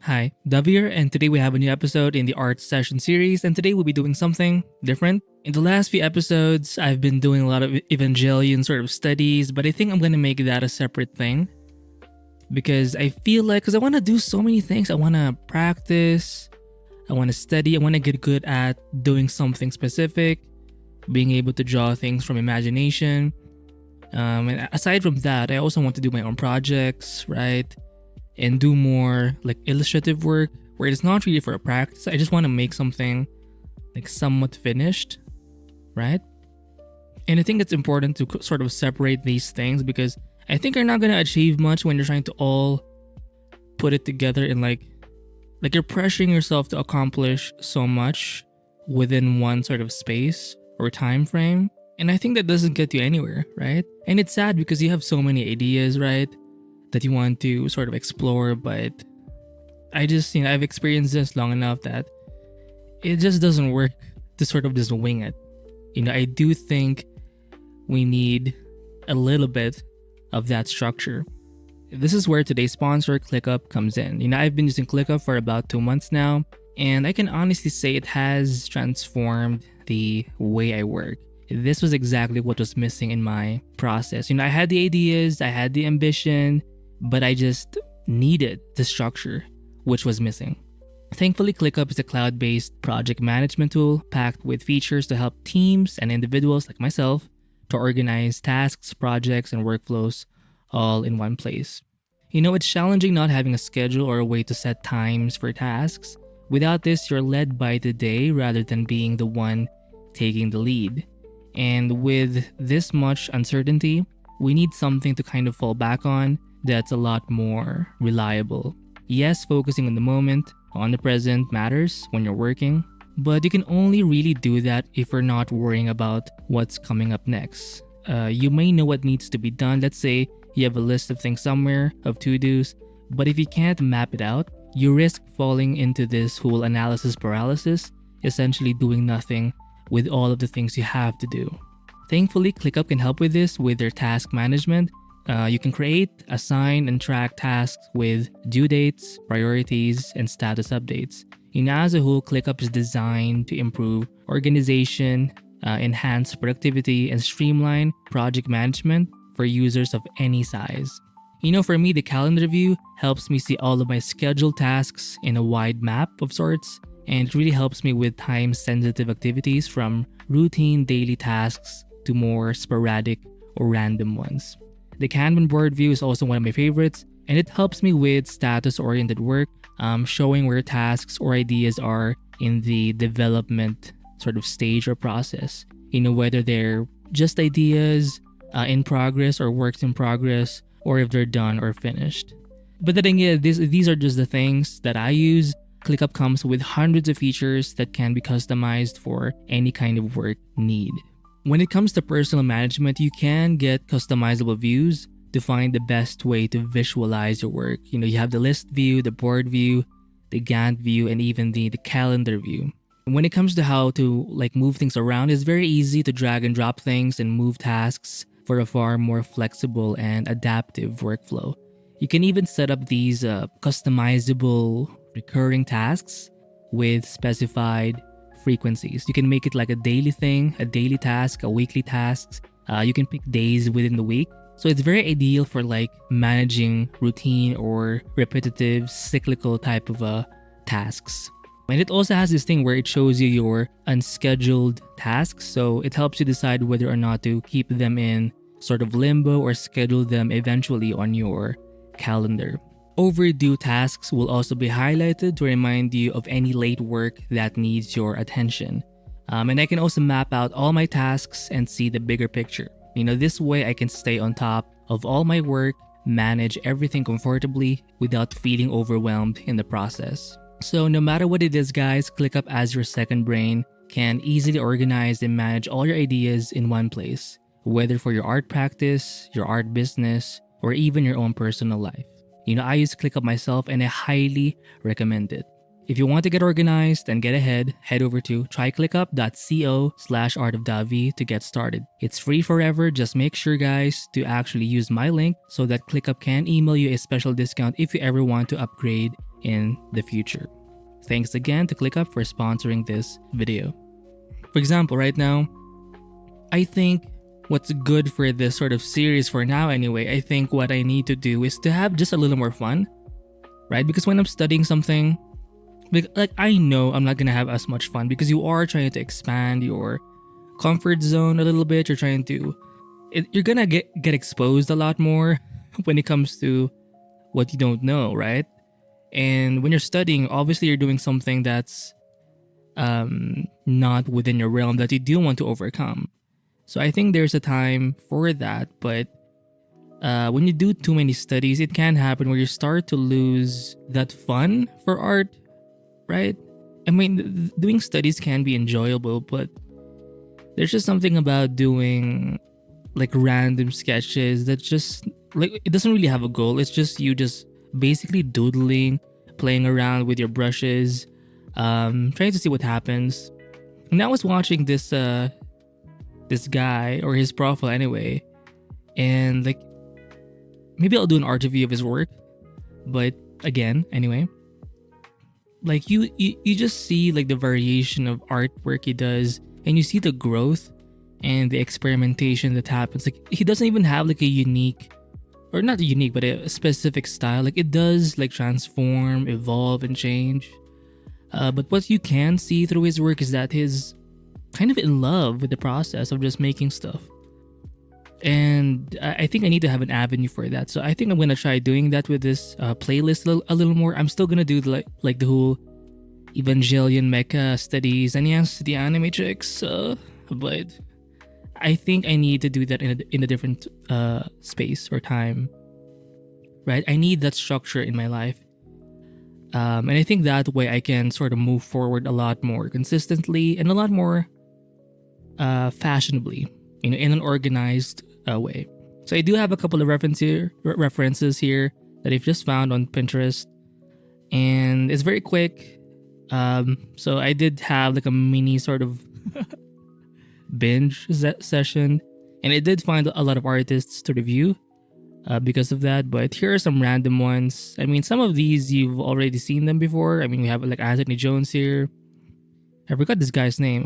Hi, Davi here, and today we have a new episode in the art session series, and today we'll be doing something different. In the last few episodes, I've been doing a lot of Evangelion sort of studies, but I think I'm gonna make that a separate thing because I feel like, because I want to do so many things. I want to practice, I want to study, I want to get good at doing something specific, being able to draw things from imagination. And aside from that, I also want to do my own projects, right? And do more like illustrative work where it's not really for a practice. I just want to make something like somewhat finished, right? And I think it's important to sort of separate these things because I think you're not going to achieve much when you're trying to all put it together in like you're pressuring yourself to accomplish so much within one sort of space or time frame. And I think that doesn't get you anywhere, right? And it's sad because you have so many ideas, right? That you want to sort of explore, but I've experienced this long enough that it just doesn't work to sort of just wing it. I do think we need a little bit of that structure. This is where today's sponsor, ClickUp, comes in. I've been using ClickUp for about 2 months now, and I can honestly say it has transformed the way I work. This was exactly what was missing in my process. I had the ideas, I had the ambition, but I just needed the structure, which was missing. Thankfully, ClickUp is a cloud-based project management tool packed with features to help teams and individuals like myself to organize tasks, projects, and workflows all in one place. It's challenging not having a schedule or a way to set times for tasks. Without this, you're led by the day rather than being the one taking the lead. And with this much uncertainty, we need something to kind of fall back on that's a lot more reliable. Yes, focusing on the moment, on the present matters when you're working, but you can only really do that if you're not worrying about what's coming up next. You may know what needs to be done. Let's say you have a list of things somewhere, of to-dos, but if you can't map it out, you risk falling into this whole analysis paralysis, essentially doing nothing with all of the things you have to do. Thankfully, ClickUp can help with this with their task management. You can create, assign, and track tasks with due dates, priorities, and status updates. As a whole, ClickUp is designed to improve organization, enhance productivity, and streamline project management for users of any size. For me, the calendar view helps me see all of my scheduled tasks in a wide map of sorts, and it really helps me with time-sensitive activities from routine daily tasks to more sporadic or random ones. The Kanban board view is also one of my favorites, and it helps me with status-oriented work, showing where tasks or ideas are in the development sort of stage or process. Whether they're just ideas in progress or works in progress, or if they're done or finished. But the thing is, these are just the things that I use. ClickUp comes with hundreds of features that can be customized for any kind of work need. When it comes to personal management, you can get customizable views to find the best way to visualize your work. You have the list view, the board view, the Gantt view, and even the calendar view. And when it comes to how to move things around, it's very easy to drag and drop things and move tasks for a far more flexible and adaptive workflow. You can even set up these customizable recurring tasks with specified frequencies. You can make it like a daily thing, a daily task, a weekly task. You can pick days within the week. So it's very ideal for managing routine or repetitive, cyclical type of tasks. And it also has this thing where it shows you your unscheduled tasks. So it helps you decide whether or not to keep them in sort of limbo or schedule them eventually on your calendar. Overdue tasks will also be highlighted to remind you of any late work that needs your attention. And I can also map out all my tasks and see the bigger picture. This way I can stay on top of all my work, manage everything comfortably without feeling overwhelmed in the process. So no matter what it is, guys, ClickUp as your second brain can easily organize and manage all your ideas in one place, whether for your art practice, your art business, or even your own personal life. I use ClickUp myself and I highly recommend it. If you want to get organized and get ahead, head over to tryclickup.co/artofdavi to get started. It's free forever. Just make sure, guys, to actually use my link so that ClickUp can email you a special discount if you ever want to upgrade in the future. Thanks again to ClickUp for sponsoring this video. For example, right now, I think what's good for this sort of series for now anyway, I think what I need to do is to have just a little more fun, right? Because when I'm studying something, like I know I'm not gonna have as much fun because you are trying to expand your comfort zone a little bit. You're trying to, you're gonna get exposed a lot more when it comes to what you don't know, right? And when you're studying, obviously you're doing something that's not within your realm that you do want to overcome. So I think there's a time for that, but when you do too many studies, it can happen where you start to lose that fun for art, right? I mean, doing studies can be enjoyable, but there's just something about doing like random sketches that just like it doesn't really have a goal. It's just you just basically doodling, playing around with your brushes, trying to see what happens. And I was watching this guy or his profile anyway, and like maybe I'll do an art review of his work. But again, anyway, like you just see like the variation of artwork he does, and you see the growth and the experimentation that happens. Like he doesn't even have like a unique, or not unique, but a specific style. Like it does like transform, evolve, and change. But what you can see through his work is that he's kind of in love with the process of just making stuff. And I think I need to have an avenue for that. So I think I'm gonna try doing that with this playlist a little more. I'm still gonna do the whole Evangelion mecha studies and yes, the anime chicks. But I think I need to do that in a different space or time, right? I need that structure in my life. And I think that way I can sort of move forward a lot more consistently and a lot more fashionably, in an organized way. So I do have a couple of references here that I've just found on Pinterest, and it's very quick. So I did have like a mini sort of binge session, and I did find a lot of artists to review because of that. But here are some random ones. I mean, some of these you've already seen them before. I mean, we have like Anthony Jones here. I forgot this guy's name.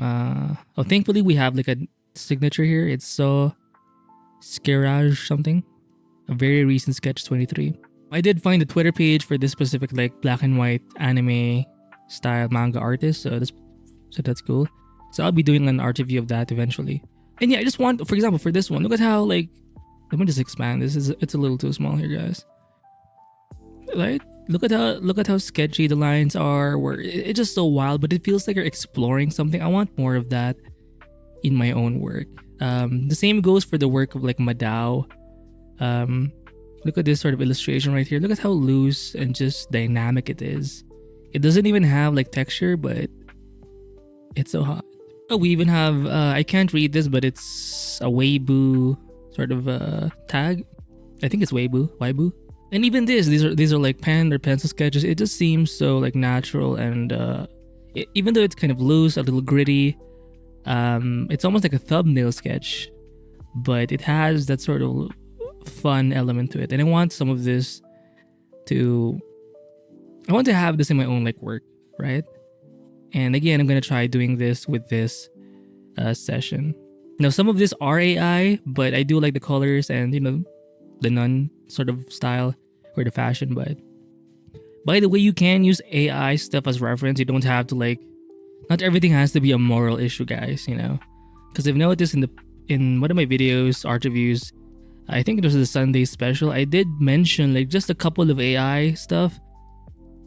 Thankfully we have like a signature here. It's so Skiraj something. A very recent sketch, 23. I did find a Twitter page for this specific like black and white anime style manga artist. So that's cool. So I'll be doing an art review of that eventually. And yeah, I just want, for example, for this one, look at how like, let me just expand this. It's a little too small here, guys. Right? Look at how sketchy the lines are. Where it's just so wild, but it feels like you're exploring something. I want more of that in my own work. The same goes for the work of like Madao. Look at this sort of illustration right here. Look at how loose and just dynamic it is. It doesn't even have like texture, but it's so hot. Oh, we even have I can't read this, but it's a Weibo sort of tag. I think it's Weibo. And even these are like pen or pencil sketches. It just seems so like natural, and even though it's kind of loose, a little gritty, it's almost like a thumbnail sketch, but it has that sort of fun element to it. And I want some of this I want to have this in my own like work, right? And again, I'm gonna try doing this with this session. Now, some of this are AI, but I do like the colors and the nun sort of style or the fashion. But by the way, you can use AI stuff as reference. You don't have to like. Not everything has to be a moral issue, guys. Because I've noticed in one of my videos, art reviews, I think it was the Sunday special, I did mention like just a couple of AI stuff,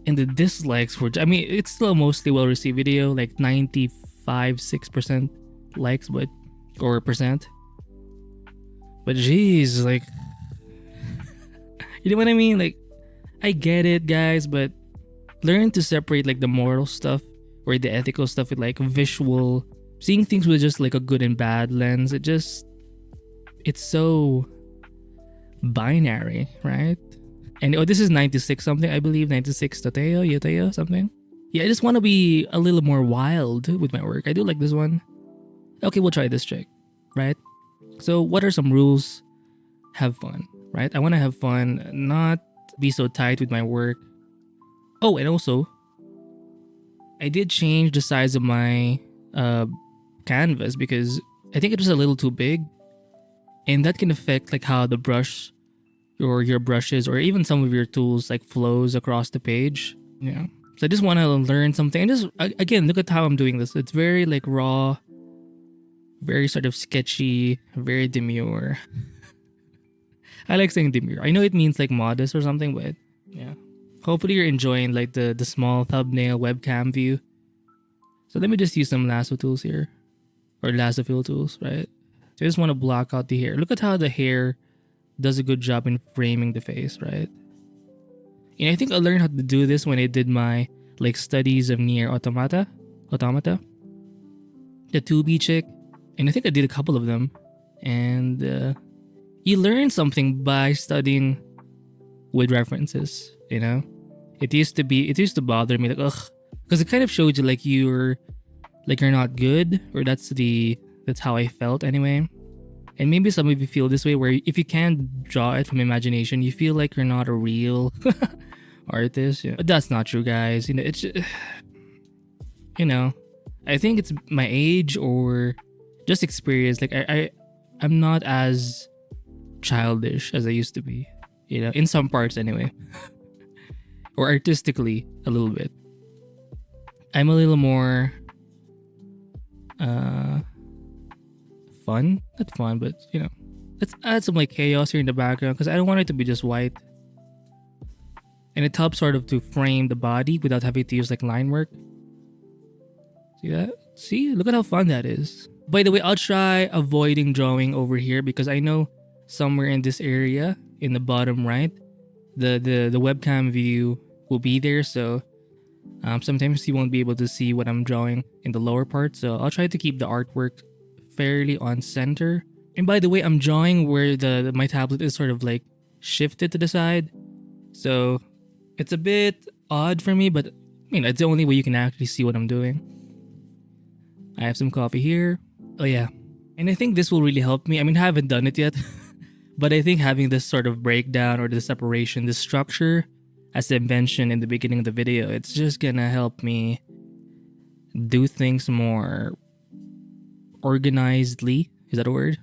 and the dislikes were. I mean, it's still a mostly well received video, like 95.6% likes, or percent. But geez, like, you know what I mean? Like, I get it, guys, but learn to separate like the moral stuff or the ethical stuff with like visual, seeing things with just like a good and bad lens. It's so binary, right? And this is 96 something, I believe, 96 Yoteo something. Yeah, I just want to be a little more wild with my work. I do like this one. Okay, we'll try this trick, right? So what are some rules? Have fun, right? I want to have fun, not be so tight with my work. Oh, and also, I did change the size of my canvas because I think it was a little too big, and that can affect like how the brush or your brushes or even some of your tools like flows across the page. Yeah. So I just want to learn something. And just again, look at how I'm doing this. It's very like raw, very sort of sketchy, very demure. I like saying demure. I know it means like modest or something, but yeah. Hopefully you're enjoying like the small thumbnail webcam view. So let me just use some lasso tools here. Or lasso fill tools, right? So I just want to block out the hair. Look at how the hair does a good job in framing the face, right? And I think I learned how to do this when I did my like studies of near automata, the 2B chick, and I think I did a couple of them. And you learn something by studying with references. You know, it used to bother me like ugh, because it kind of showed you like you're not good, or that's how I felt anyway. And maybe some of you feel this way where if you can't draw it from imagination, you feel like you're not a real artist. Yeah. But that's not true, guys. You know, it's you know, I think it's my age or just experience. Like I'm not as childish as I used to be. You know, in some parts anyway, or artistically a little bit. I'm a little more fun, not fun, but you know, let's add some like chaos here in the background because I don't want it to be just white, and it helps sort of to frame the body without having to use like line work. See that? See, look at how fun that is. By the way, I'll try avoiding drawing over here because I know somewhere in this area in the bottom right, the webcam view will be there, so sometimes you won't be able to see what I'm drawing in the lower part. So I'll try to keep the artwork fairly on center. And by the way, I'm drawing where my tablet is sort of like shifted to the side, so it's a bit odd for me, but you know, it's the only way you can actually see what I'm doing. I have some coffee here. Oh yeah, and I think this will really help me. I mean, I haven't done it yet, but I think having this sort of breakdown or the separation, the structure, as I mentioned in the beginning of the video, it's just gonna help me do things more organizedly. Is that a word?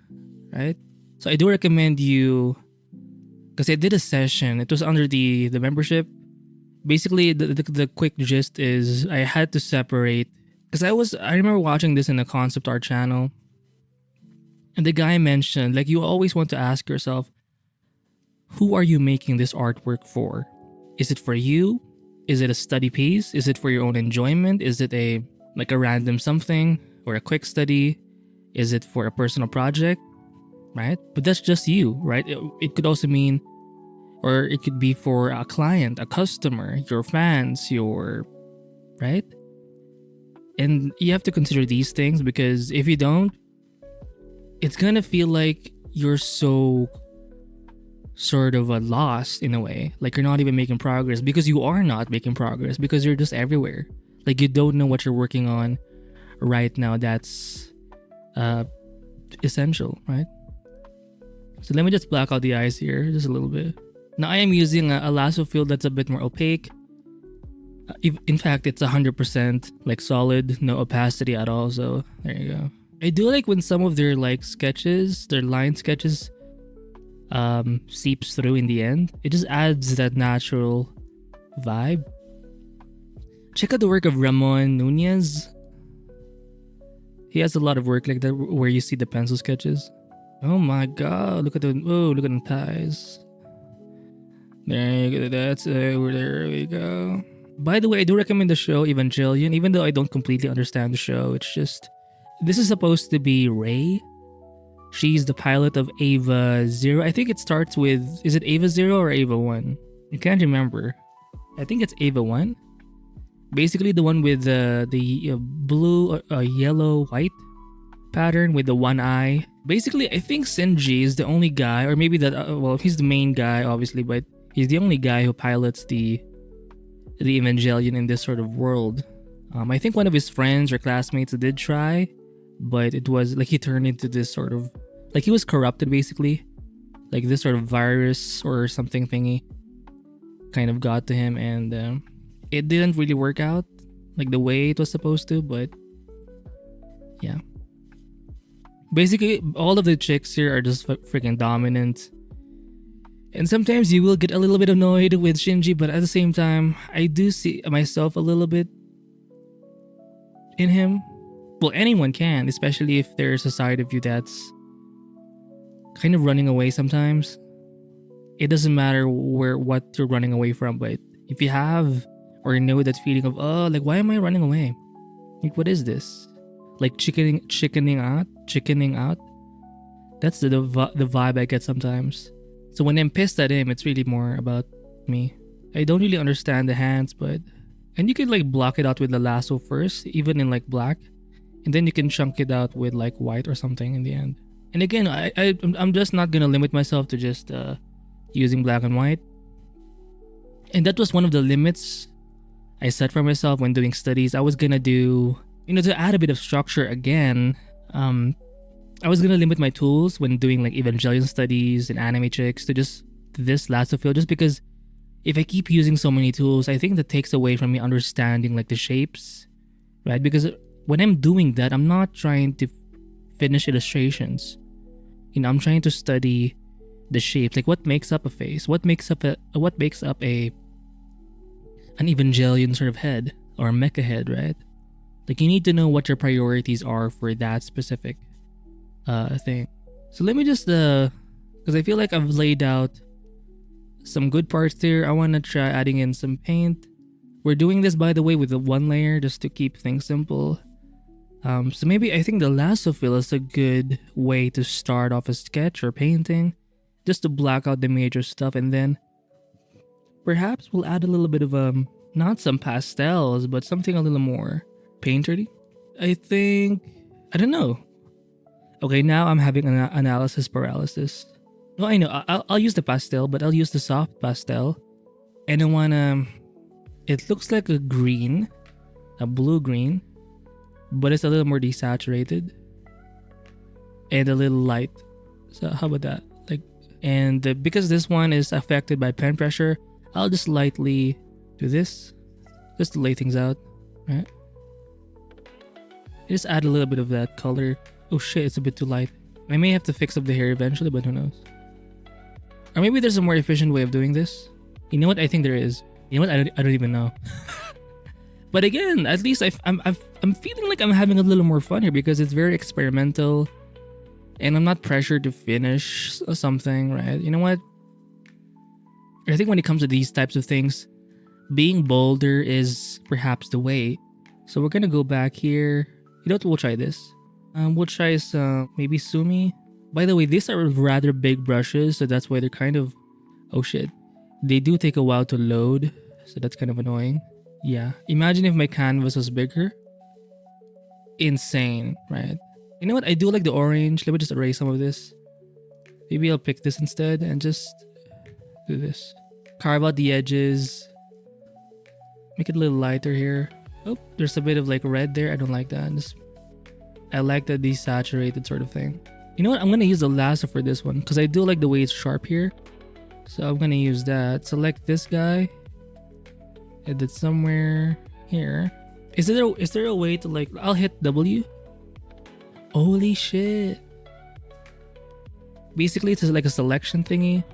Right? So I do recommend you, because I did a session. It was under the membership. Basically, the quick gist is I had to separate, because I remember watching this in a concept art channel, and the guy mentioned like you always want to ask yourself, who are you making this artwork for? Is it for you? Is it a study piece? Is it for your own enjoyment? Is it a random something or a quick study? Is it for a personal project? Right? But that's just you, right? It could also mean, or it could be for a client, a customer, your fans, right? And you have to consider these things, because if you don't, it's gonna feel like you're so sort of lost in a way, like you're not even making progress, because you are not making progress, because you're just everywhere. Like you don't know what you're working on right now. That's essential, right? So let me just black out the eyes here just a little bit. Now I am using a lasso fill that's a bit more opaque. In fact, it's 100% like solid, no opacity at all. So there you go. I do like when some of their like sketches, their line sketches, seeps through in the end. It just adds that natural vibe. Check out the work of Ramon Nunez. He has a lot of work like that where you see the pencil sketches. Oh my god, look at the ties. There you go. There we go. By the way, I do recommend the show Evangelion, even though I don't completely understand the show. It's just, this is supposed to be Rei. She's the pilot of Ava 0. I think it starts with, is it Ava 0 or Ava 1? I can't remember. I think it's Ava 1. Basically the one with the blue, yellow, white pattern with the one eye. Basically, I think Senji is the only guy, or maybe that, well, he's the main guy, obviously, but he's the only guy who pilots the Evangelion in this sort of world. I think one of his friends or classmates did try, but it was like he turned into this sort of, like he was corrupted basically. Like this sort of virus or something thingy kind of got to him, and it didn't really work out like the way it was supposed to, but yeah. Basically, all of the chicks here are just freaking dominant. And sometimes you will get a little bit annoyed with Shinji, but at the same time, I do see myself a little bit in him. Well, anyone can, especially if there's a side of you that's kind of running away sometimes. It doesn't matter what you're running away from, but if you have or know that feeling of, oh, like, why am I running away? Like, what is this? Like chickening out. That's the vibe I get sometimes. So when I'm pissed at him, it's really more about me. I don't really understand the hands, and you can like block it out with the lasso first, even in like black, and then you can chunk it out with like white or something in the end. And again, I'm just not gonna limit myself to just using black and white. And that was one of the limits I set for myself when doing studies. I was gonna do, to add a bit of structure again. I was gonna limit my tools when doing like Evangelion studies and anime chicks to just this lasso field, just because if I keep using so many tools, I think that takes away from me understanding like the shapes, right? Because when I'm doing that, I'm not trying to finish illustrations. I'm trying to study the shapes, like what makes up a face, what makes up an Evangelion sort of head or a mecha head, right? Like you need to know what your priorities are for that specific thing. So let me just because I feel like I've laid out some good parts here. I want to try adding in some paint. We're doing this, by the way, with the one layer just to keep things simple. So maybe I think the lasso fill is a good way to start off a sketch or painting, just to black out the major stuff, and then perhaps we'll add a little bit of not some pastels, but something a little more painterly. I don't know. Okay, now I'm having an analysis paralysis. No, I know. I'll use the pastel, but I'll use the soft pastel. And I wanna. It looks like a green, a blue green, but it's a little more desaturated and a little light. So how about that? Because this one is affected by pen pressure, I'll just lightly do this, just to lay things out, right? Just add a little bit of that color. Oh shit, it's a bit too light. I may have to fix up the hair eventually, but who knows? Or maybe there's a more efficient way of doing this. You know what? I think there is. You know what? I don't even know. But again, at least I'm feeling like I'm having a little more fun here because it's very experimental, and I'm not pressured to finish something, right? You know what? I think when it comes to these types of things, being bolder is perhaps the way. So we're gonna go back here. You know what? We'll try this. We'll try maybe Sumi. By the way, these are rather big brushes, so that's why they're kind of... Oh shit. They do take a while to load, so that's kind of annoying. Yeah. Imagine if my canvas was bigger. Insane, right? You know what? I do like the orange. Let me just erase some of this. Maybe I'll pick this instead and just do this. Carve out the edges. Make it a little lighter here. Oh, there's a bit of like red there. I don't like that. I like the desaturated sort of thing. You know what? I'm going to use the lasso for this one because I do like the way it's sharp here. So I'm going to use that. Select this guy. Edit somewhere here. Is there a way to like... I'll hit W. Holy shit. Basically, it's like a selection thingy.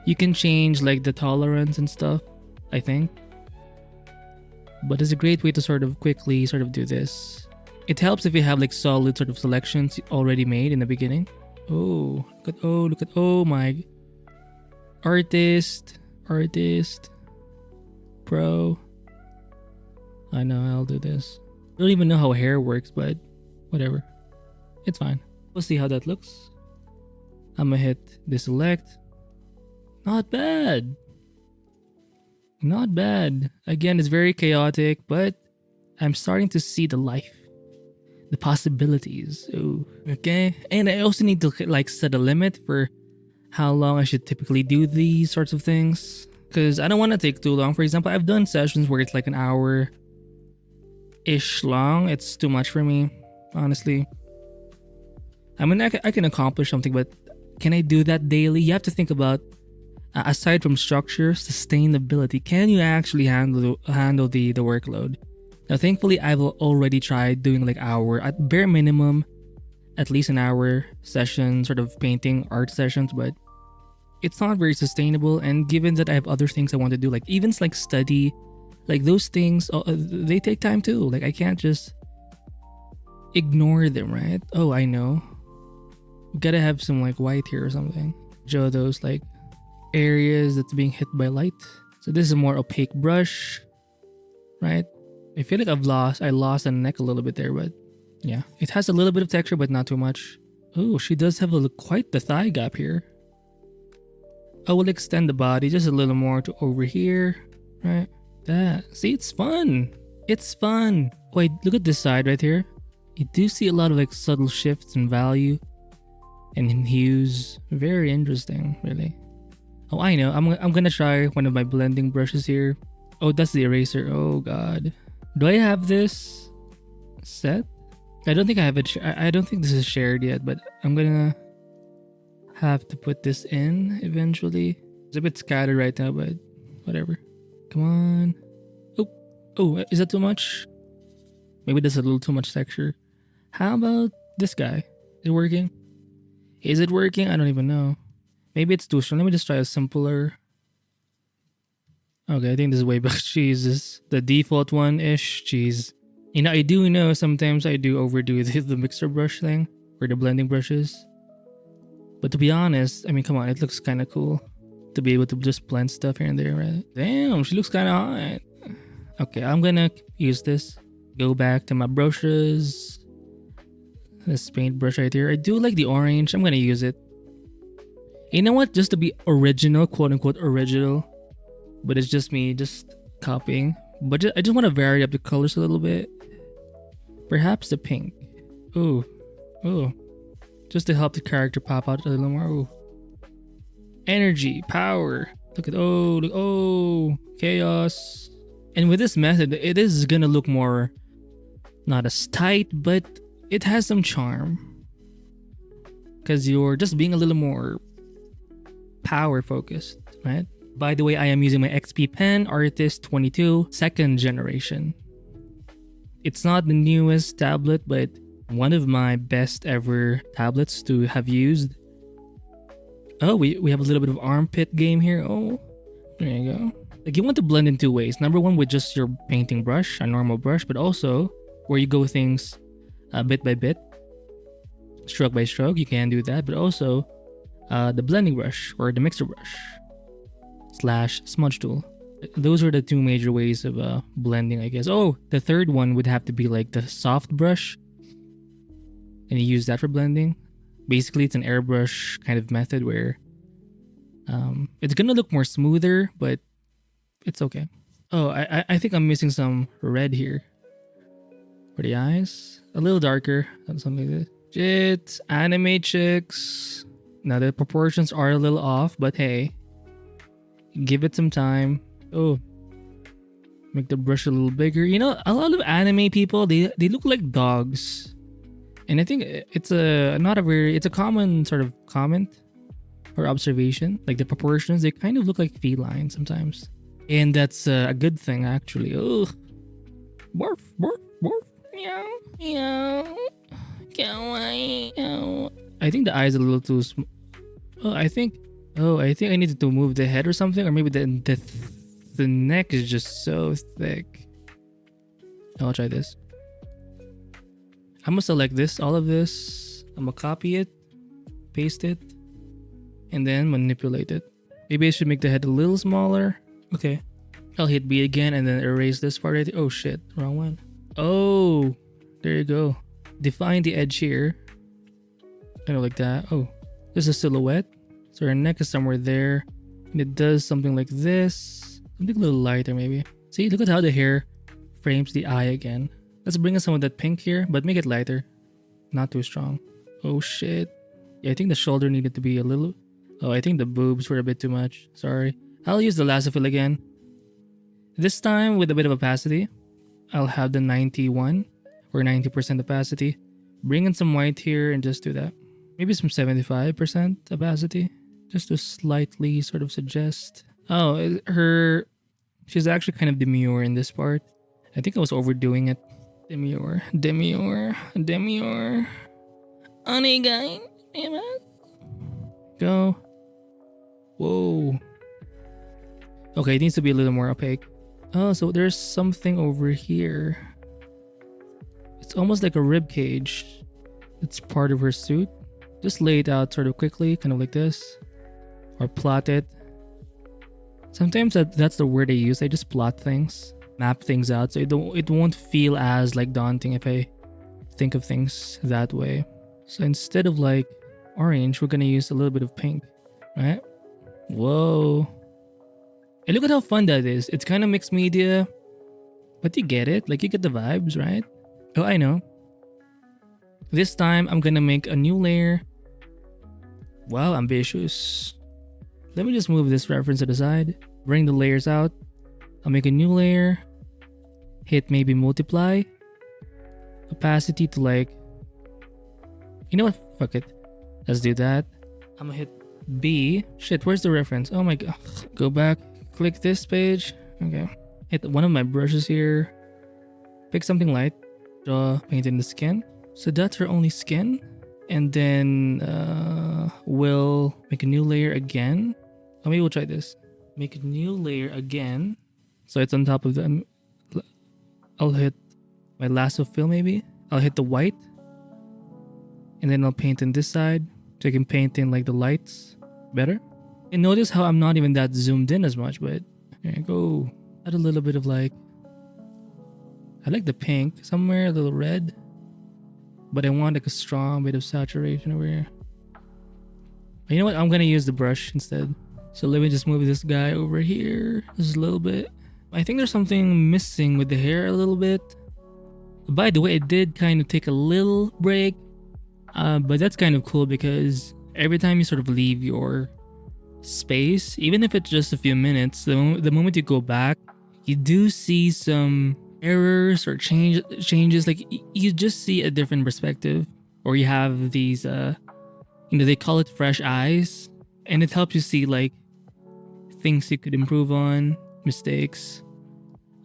You can change like the tolerance and stuff, I think. But it's a great way to sort of quickly sort of do this. It helps if you have like solid sort of selections already made in the beginning. Oh, look at, oh my. Artist, pro. I know, I'll do this. I don't even know how hair works, but whatever. It's fine. We'll see how that looks. I'm gonna hit deselect. Not bad. Not bad. Again, it's very chaotic, but I'm starting to see the life. The possibilities. Ooh. Okay. And I also need to like set a limit for how long I should typically do these sorts of things. Because I don't want to take too long. For example, I've done sessions where it's like an hour-ish long. It's too much for me, honestly. I mean, I can accomplish something, but can I do that daily? You have to think about Aside from structure, sustainability. Can you actually handle the workload? Now, thankfully, I've already tried doing like hour at bare minimum, at least an hour session, sort of painting art sessions, but it's not very sustainable. And given that I have other things I want to do, like even like study, like those things, they take time too. Like I can't just ignore them, right? Oh, I know. We gotta have some like white here or something. Show those like areas that's being hit by light. So this is a more opaque brush, right? I feel like I lost the neck a little bit there, but yeah, it has a little bit of texture, but not too much. Oh, she does have quite the thigh gap here. I will extend the body just a little more to over here, right? That. See, it's fun. It's fun. Wait, look at this side right here. You do see a lot of like subtle shifts in value and in hues. Very interesting, really. Oh, I know. I'm gonna try one of my blending brushes here. Oh, that's the eraser. Oh god. Do I have this set? I don't think I have it. I don't think this is shared yet, but I'm gonna have to put this in eventually. It's a bit scattered right now, but whatever. Come on. Oh, is that too much? Maybe that's a little too much texture. How about this guy? Is it working? Is it working? I don't even know. Maybe it's too strong. Let me just try a simpler. Okay, I think this is way back. Jesus. The default one-ish. Jeez. You know, I do know sometimes I do overdo the mixer brush thing. Or the blending brushes. But to be honest, I mean, come on. It looks kind of cool. To be able to just blend stuff here and there, right? Damn, she looks kind of hot. Okay, I'm gonna use this. Go back to my brushes. This paintbrush right here. I do like the orange. I'm gonna use it. You know what? Just to be original, quote unquote original. But it's just me just copying. But I just want to vary up the colors a little bit. Perhaps the pink. Ooh. Just to help the character pop out a little more. Ooh. Energy, power. Look, chaos. And with this method, it is gonna look more, not as tight, but it has some charm. Because you're just being a little more power focused, right? By the way, I am using my XP pen, Artist 22, second generation. It's not the newest tablet, but one of my best ever tablets to have used. Oh, we have a little bit of armpit game here. Oh, there you go. Like you want to blend in two ways. Number one, with just your painting brush, a normal brush, but also where you go things bit by bit, stroke by stroke. You can do that, but also the blending brush or the mixer brush / smudge tool. Those are the two major ways of blending, I guess. Oh, the third one would have to be like the soft brush, and you use that for blending. Basically, it's an airbrush kind of method where it's gonna look more smoother, but it's okay. Oh, I think I'm missing some red here for the eyes. A little darker, something like this. Shit, anime chicks. Now the proportions are a little off, but hey, give it some time. Oh, make the brush a little bigger. You know, a lot of anime people, they look like dogs. And I think it's a common sort of comment or observation. Like the proportions, they kind of look like feline sometimes. And that's a good thing, actually. Oh, barf, barf, barf. Meow, meow. Kawaii. Meow. I think the eyes are a little too small. I think I needed to move the head or something, or maybe the neck is just so thick. I'll try this. I'm gonna select this, all of this. I'm gonna copy it, paste it, and then manipulate it. Maybe I should make the head a little smaller. Okay. I'll hit B again and then erase this part right there. Oh shit, wrong one. Oh, there you go. Define the edge here. Kind of like that. Oh, there's a silhouette. So her neck is somewhere there. And it does something like this. Something a little lighter maybe. See, look at how the hair frames the eye again. Let's bring in some of that pink here, but make it lighter. Not too strong. Oh shit. Yeah, I think the shoulder needed to be a little... Oh, I think the boobs were a bit too much. Sorry. I'll use the lasso fill again. This time with a bit of opacity. I'll have the 91 or 90% opacity. Bring in some white here and just do that. Maybe some 75% opacity. just to slightly sort of suggest. Oh, she's actually kind of demure in this part. I think I was overdoing it. Demure. Onigai. Go. Whoa. Okay, it needs to be a little more opaque. Oh, so there's something over here. It's almost like a rib cage. It's part of her suit. Just lay it out sort of quickly, kind of like this. Or plot it. Sometimes that's the word I use. I just plot things, map things out, so it won't feel as like daunting if I think of things that way. So instead of like orange, we're gonna use a little bit of pink, right? Whoa. And look at how fun that is. It's kind of mixed media, but you get it. Like you get the vibes, right? Oh, I know. This time I'm gonna make a new layer. Wow, ambitious. Let me just move this reference to the side. Bring the layers out. I'll make a new layer. Hit maybe multiply. Opacity to like... You know what? Fuck it. Let's do that. I'm gonna hit B. Shit, where's the reference? Oh my god. Go back. Click this page. Okay. Hit one of my brushes here. Pick something light. Draw, paint in the skin. So that's her only skin. And then we'll make a new layer again. Or maybe we'll try this. Make a new layer again. So it's on top of the... I'll hit my lasso fill maybe. I'll hit the white. And then I'll paint in this side. So I can paint in like the lights better. And notice how I'm not even that zoomed in as much. But there you go. Add a little bit of like... I like the pink. Somewhere a little red. But I want like a strong bit of saturation over here. But you know what? I'm gonna use the brush instead. So let me just move this guy over here just a little bit. I think there's something missing with the hair a little bit. By the way, I did kind of take a little break. But that's kind of cool because every time you sort of leave your space, even if it's just a few minutes, the moment you go back, you do see some errors or changes. Like you just see a different perspective, or you have these they call it fresh eyes, and it helps you see like things you could improve on, mistakes,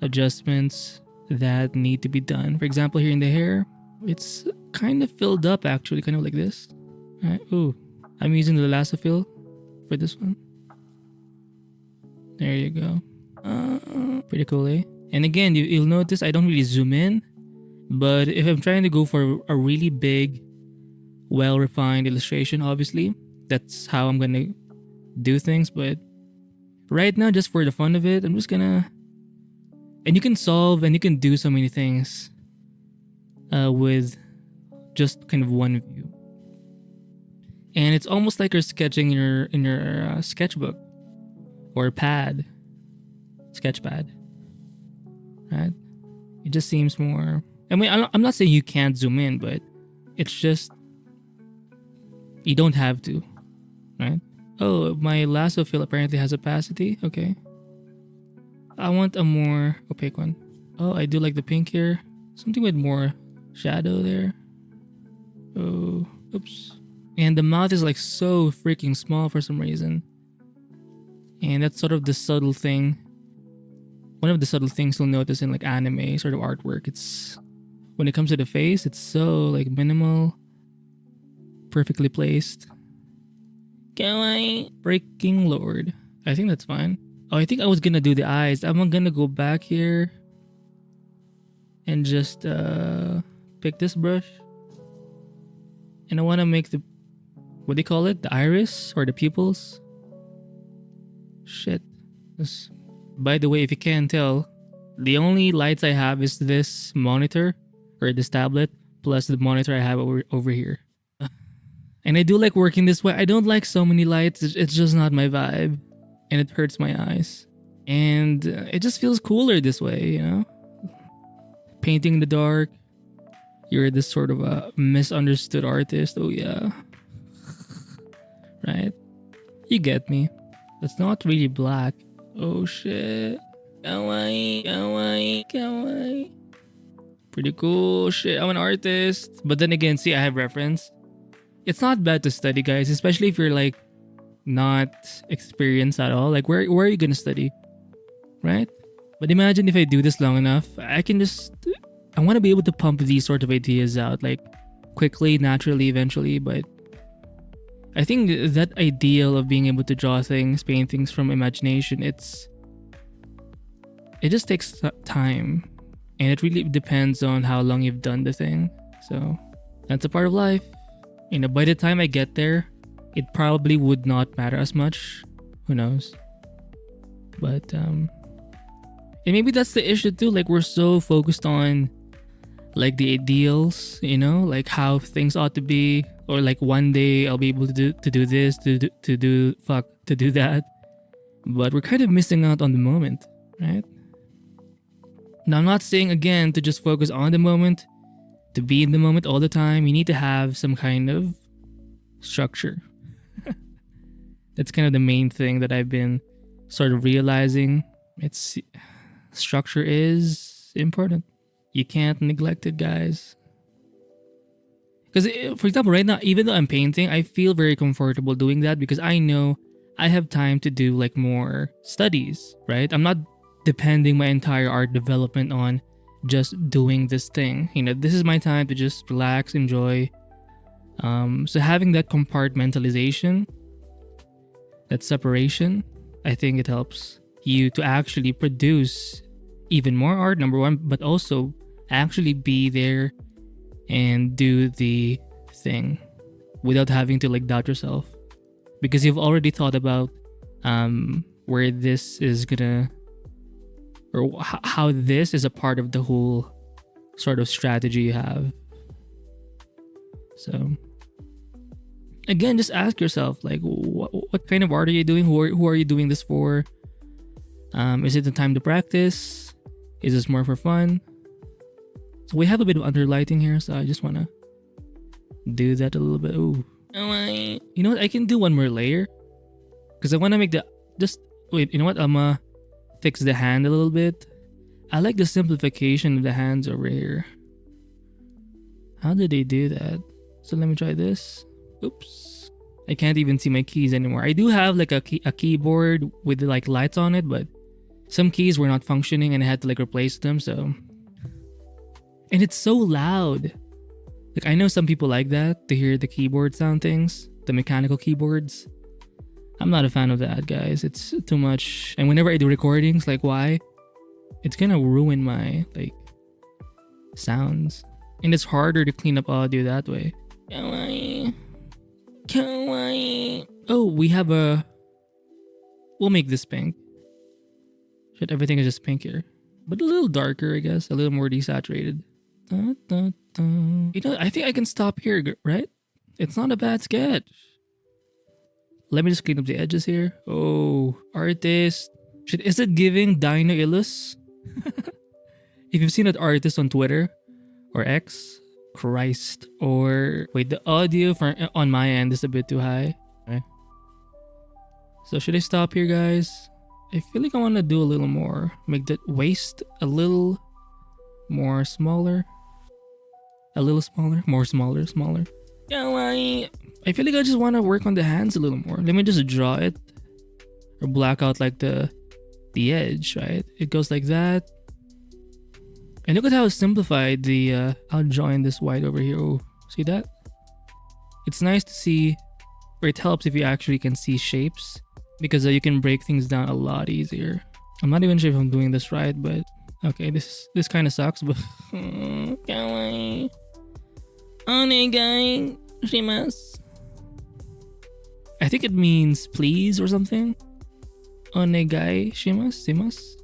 adjustments that need to be done. For example, here in the hair, it's kind of filled up actually, kind of like this. All right. Ooh, I'm using the lasso fill for this one. There you go. Pretty cool, eh? And again, you'll notice I don't really zoom in, but if I'm trying to go for a really big, well-refined illustration, obviously, that's how I'm gonna do things. But right now, just for the fun of it, I'm just gonna... And you can solve and you can do so many things with just kind of one view. And it's almost like you're sketching in your sketchbook or pad, sketch pad. Right? It just seems more... I mean, I'm not saying you can't zoom in, but it's just... You don't have to. Right? Oh, my lasso fill apparently has opacity. Okay. I want a more opaque one. Oh, I do like the pink here. Something with more shadow there. Oh, oops. And the mouth is like so freaking small for some reason. And that's sort of the subtle thing. One of the subtle things you'll notice in like anime sort of artwork. It's when it comes to the face, it's so like minimal, perfectly placed. Kawaii. Freaking lord. I think that's fine. Oh, I think I was gonna do the eyes. I'm gonna go back here and just pick this brush. And I wanna make the, what do you call it? The iris or the pupils? Shit. This. By the way, if you can't tell, the only lights I have is this monitor or this tablet plus the monitor I have over here. And I do like working this way. I don't like so many lights. It's just not my vibe. And it hurts my eyes. And it just feels cooler this way, you know? Painting in the dark. You're this sort of a misunderstood artist. Oh yeah. Right? You get me. That's not really black. Oh shit. Kawaii, kawaii, kawaii. Pretty cool. Shit, I'm an artist. But then again, see, I have reference. It's not bad to study, guys. Especially if you're like not experience at all. Like where are you gonna study? Right? But imagine if I do this long enough, I want to be able to pump these sort of ideas out like quickly, naturally, eventually. But I think that ideal of being able to draw things, paint things from imagination, it just takes time, and it really depends on how long you've done the thing. So that's a part of life. By the time I get there, it probably would not matter as much. Who knows? But and maybe that's the issue too. Like we're so focused on like the ideals, like how things ought to be, or like one day I'll be able to do this, to do that. But we're kind of missing out on the moment, right? Now I'm not saying again to just focus on the moment, to be in the moment all the time. You need to have some kind of structure. That's kind of the main thing that I've been sort of realizing. Structure is important. You can't neglect it, guys. Because, for example, right now, even though I'm painting, I feel very comfortable doing that because I know I have time to do like more studies, right? I'm not depending my entire art development on just doing this thing. This is my time to just relax, enjoy. So having that compartmentalization, that separation, I think it helps you to actually produce even more art, number one, but also actually be there and do the thing without having to like doubt yourself, because you've already thought about where this is gonna, or how this is a part of the whole sort of strategy you have. So again, just ask yourself, like, what kind of art are you doing? Who are you doing this for? Is it the time to practice? Is this more for fun? So we have a bit of underlighting here, so I just want to do that a little bit. Ooh. You know what? I can do one more layer because I want to make wait, you know what? I'm going to fix the hand a little bit. I like the simplification of the hands over here. How did they do that? So let me try this. Oops. I can't even see my keys anymore. I do have like a keyboard with like lights on it, but some keys were not functioning and I had to like replace them. So, and it's so loud. Like I know some people like that, to hear the keyboard sound things, the mechanical keyboards. I'm not a fan of that, guys. It's too much. And whenever I do recordings, like why? It's gonna ruin my like sounds. And it's harder to clean up audio that way. Kawaii. Oh, we'll make this pink. Shit, everything is just pink here. But a little darker, I guess. A little more desaturated. I think I can stop here, right? It's not a bad sketch. Let me just clean up the edges here. Oh, artist. Shit, is it giving Dino Illus? If you've seen that artist on Twitter or X, Christ. Or wait, the audio on my end is a bit too high. Okay. So should I stop here, guys? I feel like I want to do a little more. Make the waist a little more smaller. A little smaller. More smaller. I feel like I just want to work on the hands a little more. Let me just draw it. Or black out like the edge, right? It goes like that. And look at how simplified I'll join this white over here. Oh, see that? It's nice to see, or it helps if you actually can see shapes, because you can break things down a lot easier. I'm not even sure if I'm doing this right, but okay, this kind of sucks, but kawaii. Onegai shimasu. I think it means please or something. Onegai shimasu.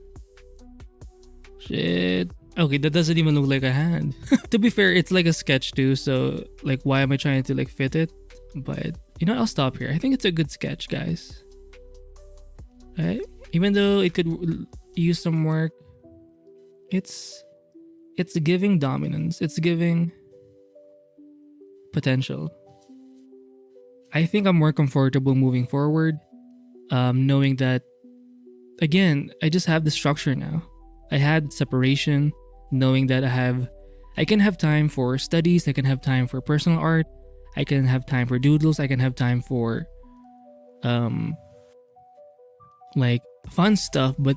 Shit. Okay, that doesn't even look like a hand. To be fair, it's like a sketch too, so like why am I trying to like fit it? But I'll stop here. I think it's a good sketch, guys. Right? Even though it could use some work, it's giving dominance. It's giving potential. I think I'm more comfortable moving forward, knowing that, again, I just have the structure now. I had separation, knowing that I can have time for studies, I can have time for personal art, I can have time for doodles, I can have time for um like fun stuff, but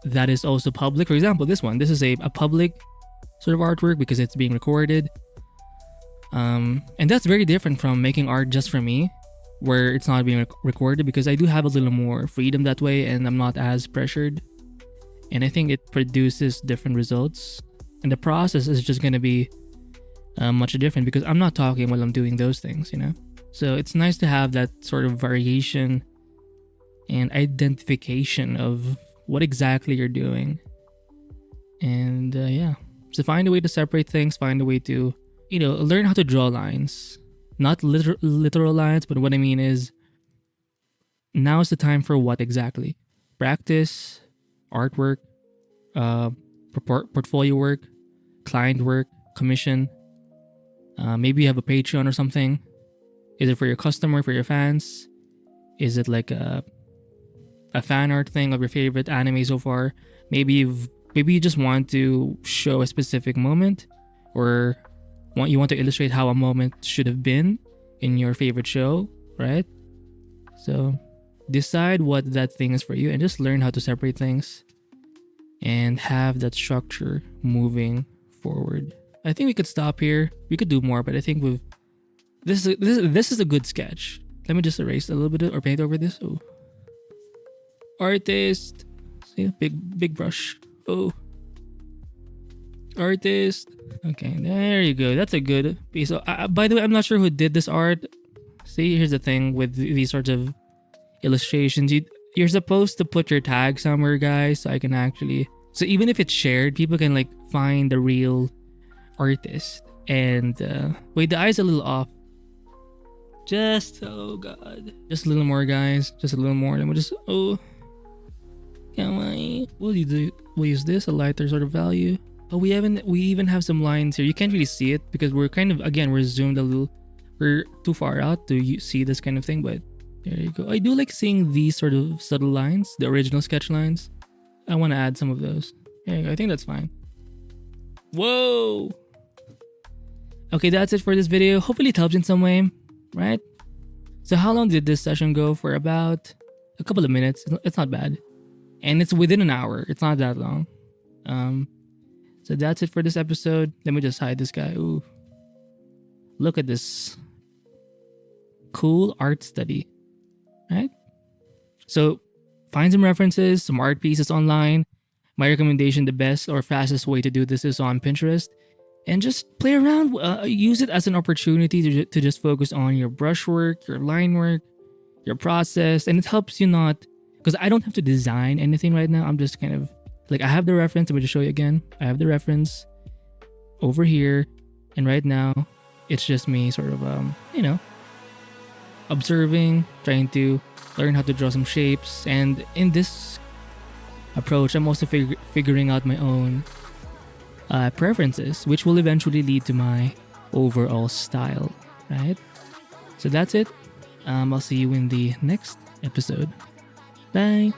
that is also public. For example, this is a public sort of artwork because it's being recorded. And that's very different from making art just for me, where it's not being recorded, because I do have a little more freedom that way and I'm not as pressured. And I think it produces different results. And the process is just going to be much different because I'm not talking while I'm doing those things, you know? So it's nice to have that sort of variation and identification of what exactly you're doing. And yeah, so find a way to separate things, find a way to, you know, learn how to draw lines. Not literal lines, but what I mean is now is the time for what exactly? Practice, artwork, portfolio work, client work, commission. Maybe you have a Patreon or something. Is it for your customer, for your fans? Is it like a fan art thing of your favorite anime so far? Maybe you just want to show a specific moment, or you want to illustrate how a moment should have been in your favorite show, right? So decide what that thing is for you and just learn how to separate things and have that structure moving forward. I think we could stop here. We could do more, but I think this is a good sketch. Let me just erase a little bit or paint over this. Oh, artist. See, big brush. Oh, artist. Okay, there you go. That's a good piece. So, by the way, I'm not sure who did this art. See, here's the thing with these sorts of illustrations. You're supposed to put your tag somewhere, guys, so I can actually... So even if it's shared, people can like find the real artist. And wait, the eye's a little off. Oh god. Just a little more, guys. Just a little more. And we'll just... Oh. Kawaii. We'll use this, a lighter sort of value. Oh, we even have some lines here. You can't really see it because we're kind of, again, we're zoomed a little. We're too far out to see this kind of thing, but there you go. I do like seeing these sort of subtle lines, the original sketch lines. I want to add some of those. There you go. I think that's fine. Whoa! Okay, that's it for this video. Hopefully it helps in some way, right? So how long did this session go? For about a couple of minutes. It's not bad. And it's within an hour. It's not that long. So that's it for this episode. Let me just hide this guy. Ooh. Look at this cool art study. Right? So find some references, some art pieces online. My recommendation, the best or fastest way to do this is on Pinterest. And just play around. Use it as an opportunity to just focus on your brushwork, your line work, your process. And it helps you not... Because I don't have to design anything right now. I'm just kind of... Like, I have the reference. Let me just show you again. I have the reference over here. And right now, it's just me sort of, you know, observing, trying to learn how to draw some shapes. And in this approach, I'm also figuring out my own preferences, which will eventually lead to my overall style, right? So that's it. I'll see you in the next episode. Bye.